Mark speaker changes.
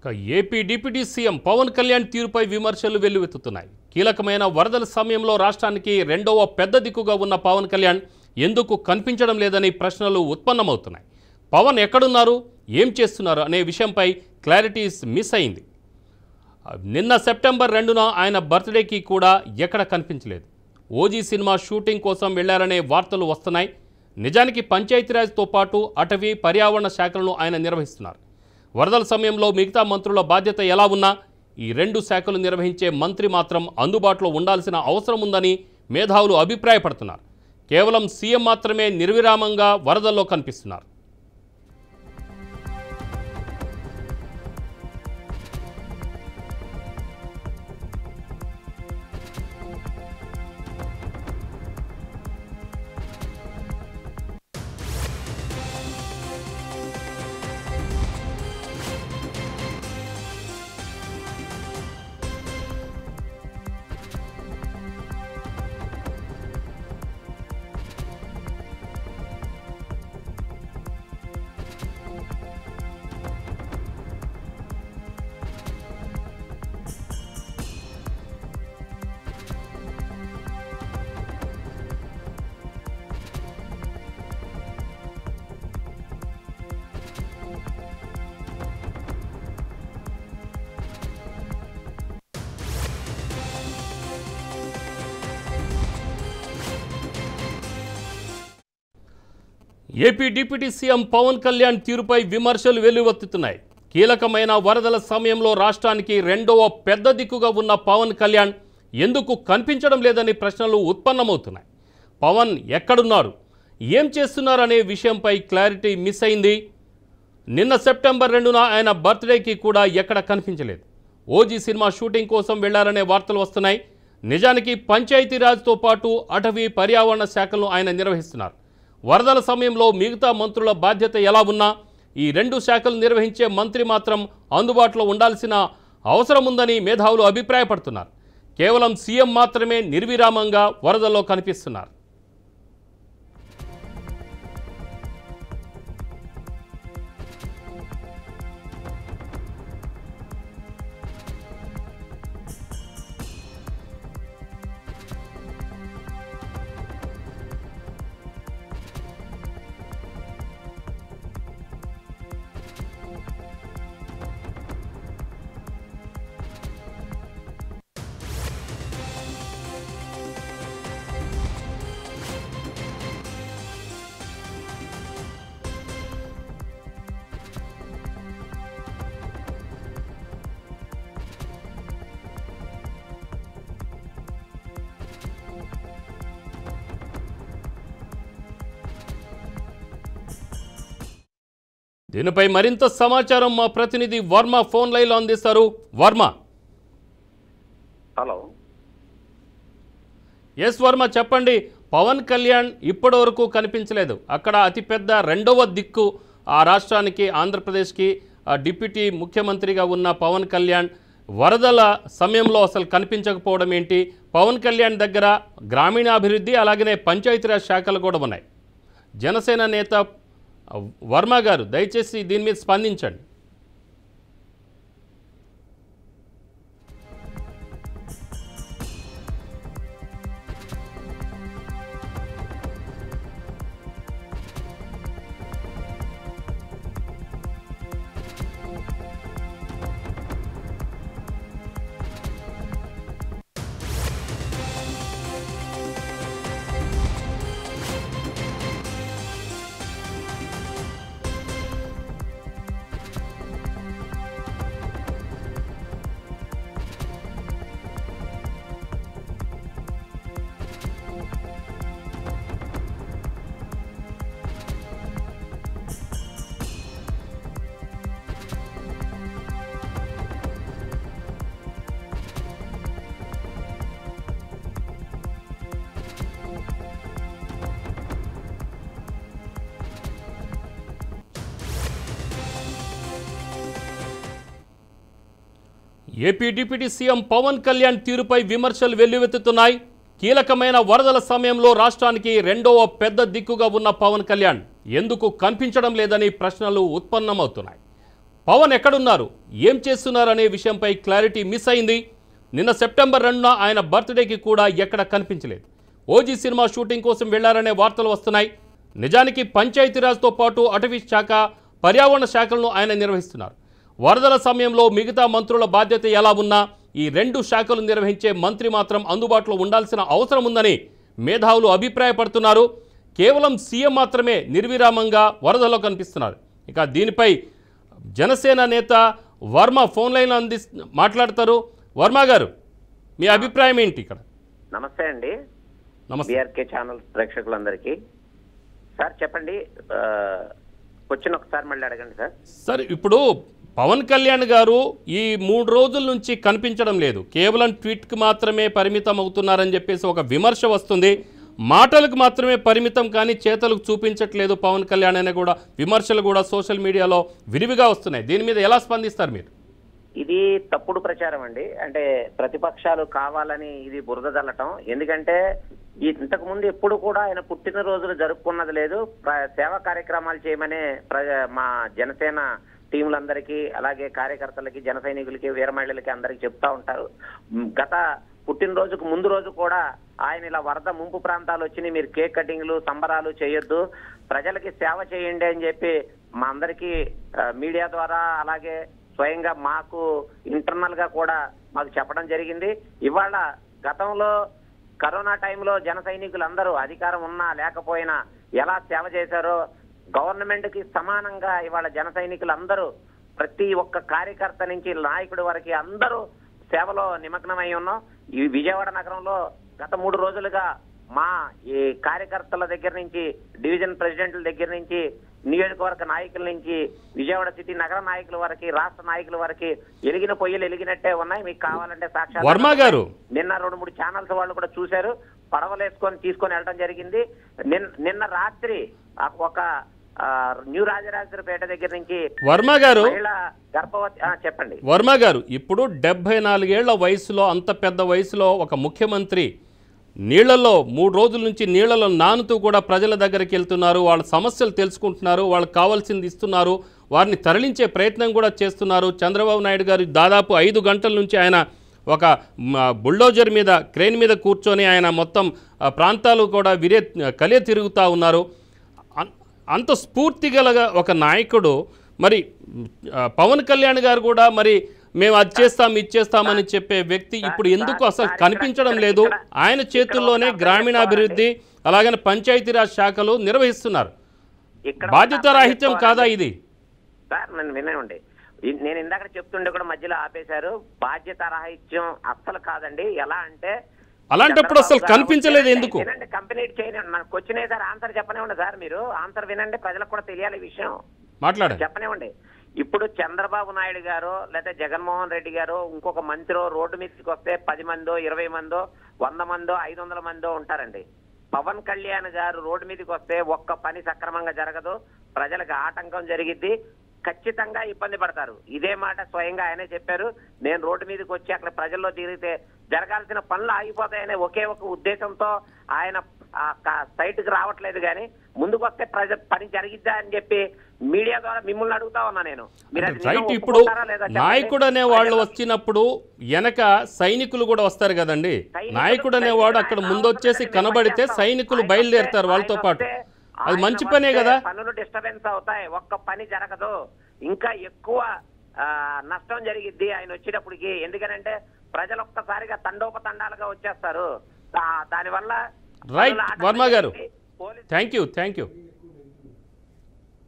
Speaker 1: AP deputy CM Pawan Kalyan తీరుపై విమర్శలు వెల్లువెత్తుతున్నాయి. కీలకమైన వరదల సమయంలో రాష్ట్రానికి రెండవ పెద్ద దిక్కుగా ఉన్న పవన్ కళ్యాణ్ ఎందుకు కనిపించడం లేదని ప్రశ్నలు ఉత్పన్నమవుతున్నాయి. పవన్ ఎక్కడున్నారు, ఏం చేస్తున్నారు అనే విషయంపై క్లారిటీ మిస్ అయింది. నిన్న సెప్టెంబర్ 2న ఆయన బర్త్డేకి కూడా ఎక్కడ కనిపించలేదు. ఓజీ సినిమా షూటింగ్ కోసం వెళ్లారనే వార్తలు వస్తున్నాయి. నిజానికి పంచాయతీరాజ్తో పాటు అటవీ పర్యావరణ శాఖలను ఆయన నిర్వహిస్తున్నారు. వరదల సమయంలో మిగతా మంత్రుల బాధ్యత ఎలా ఉన్నా ఈ రెండు శాఖలు నిర్వహించే మంత్రి మాత్రం అందుబాటులో ఉండాల్సిన అవసరం ఉందని మేధావులు అభిప్రాయపడుతున్నారు. కేవలం సీఎం మాత్రమే నిర్విరామంగా వరదల్లో కనిపిస్తున్నారు. AP deputy CM Pawan Kalyan తీరుపై విమర్శలు వెల్లువెత్తుతున్నాయి. కీలకమైన వరదల సమయంలో రాష్ట్రానికి రెండవ పెద్ద దిక్కుగా ఉన్న పవన్ కళ్యాణ్ ఎందుకు కనిపించడం లేదని ప్రశ్నలు ఉత్పన్నమవుతున్నాయి. పవన్ ఎక్కడున్నారు, ఏం చేస్తున్నారు అనే విషయంపై క్లారిటీ మిస్ అయింది. నిన్న సెప్టెంబర్ 2న ఆయన బర్త్డేకి కూడా ఎక్కడ కనిపించలేదు. ఓజీ సినిమా షూటింగ్ కోసం వెళ్లారనే వార్తలు వస్తున్నాయి. నిజానికి పంచాయతీరాజ్తో పాటు అటవీ పర్యావరణ శాఖలను ఆయన నిర్వహిస్తున్నారు. వరదల సమయంలో మిగతా మంత్రుల బాధ్యత ఎలా ఉన్నా ఈ రెండు శాఖలు నిర్వహించే మంత్రి మాత్రం అందుబాటులో ఉండాల్సిన అవసరం ఉందని మేధావులు అభిప్రాయపడుతున్నారు. కేవలం సీఎం మాత్రమే నిర్విరామంగా వరదల్లో కనిపిస్తున్నారు. దీనిపై మరింత సమాచారం మా ప్రతినిధి వర్మ ఫోన్ లైన్లో అందిస్తారు. వర్మ.
Speaker 2: హలో.
Speaker 1: ఎస్ వర్మ, చెప్పండి. పవన్ కళ్యాణ్ ఇప్పటి వరకు కనిపించలేదు. అక్కడ అతిపెద్ద రెండవ దిక్కు ఆ రాష్ట్రానికి, ఆంధ్రప్రదేశ్కి డిప్యూటీ ముఖ్యమంత్రిగా ఉన్న పవన్ కళ్యాణ్ వరదల సమయంలో అసలు కనిపించకపోవడం ఏంటి? పవన్ కళ్యాణ్ దగ్గర గ్రామీణాభివృద్ధి అలాగనే పంచాయతీరాజ్ శాఖలు కూడా ఉన్నాయి. జనసేన నేత వర్మ గారు దయచేసి దీని మీద స్పందించండి. AP deputy CM Pawan Kalyan తీరుపై విమర్శలు వెల్లువెత్తుతున్నాయి. కీలకమైన వరదల సమయంలో రాష్ట్రానికి రెండవ పెద్ద దిక్కుగా ఉన్న పవన్ కళ్యాణ్ ఎందుకు కనిపించడం లేదని ప్రశ్నలు ఉత్పన్నమవుతున్నాయి. పవన్ ఎక్కడున్నారు, ఏం చేస్తున్నారు అనే విషయంపై క్లారిటీ మిస్ అయింది. నిన్న సెప్టెంబర్ 2న ఆయన బర్త్డేకి కూడా ఎక్కడ కనిపించలేదు. ఓజీ సినిమా షూటింగ్ కోసం వెళ్లారనే వార్తలు వస్తున్నాయి. నిజానికి పంచాయతీరాజ్తో పాటు అటవీ శాఖ, పర్యావరణ శాఖలను ఆయన నిర్వహిస్తున్నారు. వరదల సమయంలో మిగతా మంత్రుల బాధ్యత ఎలా ఉన్నా ఈ 2 శాఖలు నిర్వహించే మంత్రి మాత్రం అందుబాటులో ఉండాల్సిన అవసరం ఉందని మేధావులు అభిప్రాయపడుతున్నారు. కేవలం సీఎం మాత్రమే నిర్విరామంగా వరదల్లో కనిపిస్తున్నారు. ఇక దీనిపై జనసేన నేత వర్మ ఫోన్ లైన్ మాట్లాడతారు. వర్మ గారు, మీ అభిప్రాయం ఏంటి? ఇక్కడ
Speaker 2: నమస్తే అండి.
Speaker 1: నమస్తే.
Speaker 2: బీఆర్కే ఛానల్ ప్రేక్షకులందరికీ సార్ చెప్పండి. క్వశ్చన్ ఒకసారి మళ్ళీ అడగండి సార్.
Speaker 1: సార్, ఇప్పుడు పవన్ కళ్యాణ్ గారు ఈ 3 రోజుల నుంచి కనిపించడం లేదు, కేవలం ట్వీట్కి మాత్రమే పరిమితం అవుతున్నారని చెప్పేసి ఒక విమర్శ వస్తుంది. మాటలకు మాత్రమే పరిమితం కానీ చేతలకు చూపించట్లేదు పవన్ కళ్యాణ్ అనే కూడా విమర్శలు కూడా సోషల్ మీడియాలో విరివిగా వస్తున్నాయి. దీని మీద ఎలా స్పందిస్తారు మీరు?
Speaker 2: ఇది తప్పుడు ప్రచారం అండి. అంటే ప్రతిపక్షాలు కావాలని ఇది బురద జల్లటం. ఎందుకంటే ఇంతకు ముందు ఎప్పుడు కూడా ఆయన పుట్టినరోజులు జరుపుకున్నది లేదు. సేవా కార్యక్రమాలు చేయమనే మా జనసేన టీములందరికీ, అలాగే కార్యకర్తలకి, జన సైనికులకి, వీర మహిళలకి అందరికి చెప్తా ఉంటారు. గత పుట్టినరోజుకు ముందు రోజు కూడా ఆయన ఇలా వరద ముంపు ప్రాంతాలు వచ్చినాయి, మీరు కేక్ కటింగ్లు, సంబరాలు చేయొద్దు, ప్రజలకి సేవ చేయండి అని చెప్పి మా అందరికీ మీడియా ద్వారా, అలాగే స్వయంగా మాకు ఇంటర్నల్ గా కూడా మాకు చెప్పడం జరిగింది. ఇవాళ గతంలో కరోనా టైంలో జన సైనికులు అందరూ అధికారం ఉన్నా లేకపోయినా ఎలా సేవ చేశారో గవర్నమెంట్ కి సమానంగా ఇవాళ జన సైనికులు అందరూ, ప్రతి ఒక్క కార్యకర్త నుంచి నాయకుడి వరకు అందరూ సేవలో నిమగ్నమై ఉన్నాం. ఈ విజయవాడ నగరంలో గత 3 రోజులుగా మా ఈ కార్యకర్తల దగ్గర నుంచి, డివిజన్ ప్రెసిడెంట్ల దగ్గర నుంచి, నియోజకవర్గ నాయకుల నుంచి, విజయవాడ సిటీ నగర నాయకుల వరకు, రాష్ట్ర నాయకుల వరకు ఎలిగిన పొయ్యిలు ఎలిగినట్టే ఉన్నాయి. మీకు కావాలంటే సాక్షాత్
Speaker 1: వర్మ గారు
Speaker 2: నిన్న 2-3 ఛానల్స్ వాళ్ళు కూడా చూశారు. పడవలేసుకొని తీసుకొని వెళ్ళడం జరిగింది. నిన్న రాత్రి ఒక న్యూ రాజరాజేశ్వరపేట దగ్గర నుంచి
Speaker 1: వర్మ గారు
Speaker 2: గర్భవతి. చెప్పండి
Speaker 1: వర్మ గారు, ఇప్పుడు 74 ఏళ్ల వయసులో, అంత పెద్ద వయసులో ఒక ముఖ్యమంత్రి నీళ్లలో 3 రోజుల నుంచి నీళ్లలో నానుతూ కూడా ప్రజల దగ్గరికి వెళ్తున్నారు, వాళ్ళ సమస్యలు తెలుసుకుంటున్నారు, వాళ్ళకి కావాల్సింది ఇస్తున్నారు, వారిని తరలించే ప్రయత్నం కూడా చేస్తున్నారు. చంద్రబాబు నాయుడు గారు దాదాపు 5 గంటల నుంచి ఆయన ఒక బుల్డోజర్ మీద, క్రెయిన్ మీద కూర్చొని ఆయన మొత్తం ప్రాంతాలు కూడా కలియ తిరుగుతూ ఉన్నారు. అంత స్ఫూర్తి గల ఒక నాయకుడు, మరి పవన్ కళ్యాణ్ గారు కూడా మరి మేము అది చేస్తాం, ఇది చేస్తామని చెప్పే వ్యక్తి ఇప్పుడు ఎందుకు అసలు కనిపించడం లేదు? ఆయన చేతుల్లోనే గ్రామీణాభివృద్ధి, అలాగనే పంచాయతీరాజ్ శాఖలు నిర్వహిస్తున్నారు. బాధ్యత రాహిత్యం కాదా ఇది?
Speaker 2: సార్ నన్ను వినండి, నేను ఇందాక చెప్తుండే కూడా మధ్యలో ఆపేశారు. బాధ్యత రాహిత్యం అస్సలు కాదండి. ఎలా అంటే
Speaker 1: అలాంటప్పుడు అసలు కనిపించలేదు ఎందుకు?
Speaker 2: వినండి, కంపెనీ చేయండి. నాకు వచ్చినాయి సార్, ఆన్సర్ చెప్పనివ్వండి సార్. మీరు ఆన్సర్ వినండి, ప్రజలకు కూడా తెలియాలి ఈ విషయం.
Speaker 1: మాట్లాడండి,
Speaker 2: చెప్పనివ్వండి. ఇప్పుడు చంద్రబాబు నాయుడు గారు లేదా జగన్మోహన్ రెడ్డి గారు ఇంకొక మంత్రి రోడ్డు మీదకి వస్తే 10 మందో, 20 మందో, 100 మందో, 500 మందో ఉంటారండి. పవన్ కళ్యాణ్ గారు రోడ్డు మీదకి వస్తే ఒక్క పని సక్రమంగా జరగదు, ప్రజలకు ఆటంకం జరిగిద్ది, ఖచ్చితంగా ఇబ్బంది పడతారు. ఇదే మాట స్వయంగా ఆయనే చెప్పారు. నేను రోడ్డు మీదకి వచ్చి అక్కడ ప్రజల్లో తిరిగితే జరగాల్సిన పనులు ఆగిపోతాయనే ఒకే ఒక ఉద్దేశంతో ఆయన సైట్ కి రావట్లేదు. కానీ ముందుకు వస్తే పని జరిగిద్దా అని చెప్పి మీడియా ద్వారా మిమ్మల్ని అడుగుతా ఉన్నా నేను.
Speaker 1: రైట్, ఇప్పుడు నాయకుడు అనే వాళ్ళు వచ్చినప్పుడు వెనక సైనికులు కూడా వస్తారు కదండి. నాయకుడు అనేవాడు అక్కడ ముందొచ్చేసి కనబడితే సైనికులు బయలుదేరుతారు వాళ్ళతో పాటు. అది మంచి పనే కదా.
Speaker 2: పనులు డిస్టర్బెన్స్ అవుతాయి, ఒక్క పని జరగదు, ఇంకా ఎక్కువ నష్టం జరిగిద్ది ఆయన వచ్చేటప్పటికి. ఎందుకనంటే ప్రజలు ఒక్కసారిగా తండోపతండాలుగా వచ్చేస్తారు. దానివల్ల
Speaker 1: రైట్ వర్మ గారు, థ్యాంక్ యూ.